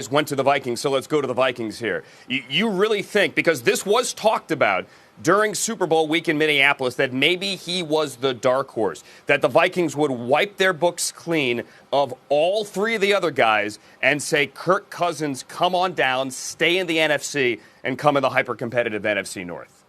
went to the Vikings, so let's go to the Vikings here. You really think, because this was talked about during Super Bowl week in Minneapolis, that maybe he was the dark horse, that the Vikings would wipe their books clean of all three of the other guys and say, Kirk Cousins, come on down, stay in the NFC, and come in the hyper-competitive NFC North?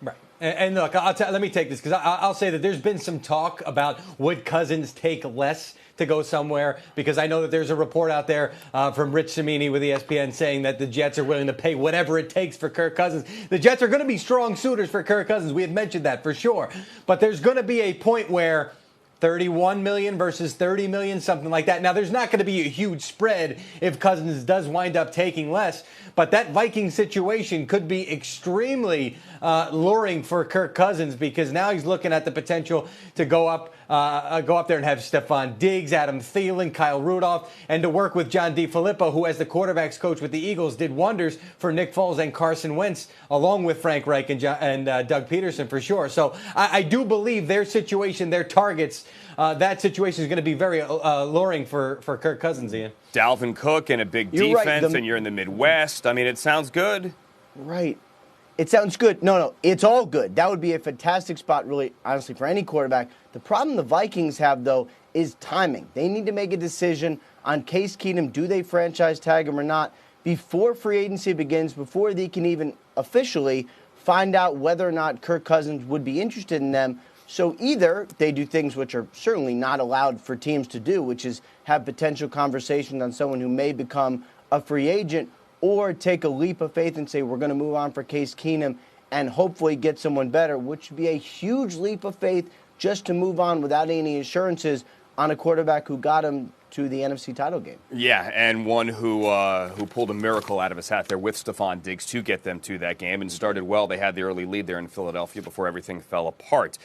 Right. And look, let me take this, because I'll say that there's been some talk about would Cousins take less to go somewhere, because I know that there's a report out there from Rich Cimini with ESPN saying that the Jets are willing to pay whatever it takes for Kirk Cousins. The Jets are going to be strong suitors for Kirk Cousins. We had mentioned that for sure. But there's going to be a point where 31 million versus 30 million, something like that. Now, there's not going to be a huge spread if Cousins does wind up taking less, but that Viking situation could be extremely luring for Kirk Cousins, because now he's looking at the potential to go up there and have Stephon Diggs, Adam Thielen, Kyle Rudolph, and to work with John DeFilippo, who as the quarterbacks coach with the Eagles did wonders for Nick Foles and Carson Wentz, along with Frank Reich and Doug Peterson for sure. So I do believe their situation, their targets, that situation is going to be very alluring for Kirk Cousins, Ian. Dalvin Cook and a big defense, and you're in the Midwest. I mean, it sounds good. Right. It sounds good. No, it's all good. That would be a fantastic spot, really, honestly, for any quarterback. The problem the Vikings have, though, is timing. They need to make a decision on Case Keenum. Do they franchise tag him or not before free agency begins, before they can even officially find out whether or not Kirk Cousins would be interested in them. So either they do things which are certainly not allowed for teams to do, which is have potential conversations on someone who may become a free agent, or take a leap of faith and say, we're going to move on for Case Keenum and hopefully get someone better, which would be a huge leap of faith just to move on without any assurances on a quarterback who got him to the NFC title game. Yeah, and one who pulled a miracle out of his hat there with Stephon Diggs to get them to that game and started well. They had the early lead there in Philadelphia before everything fell apart.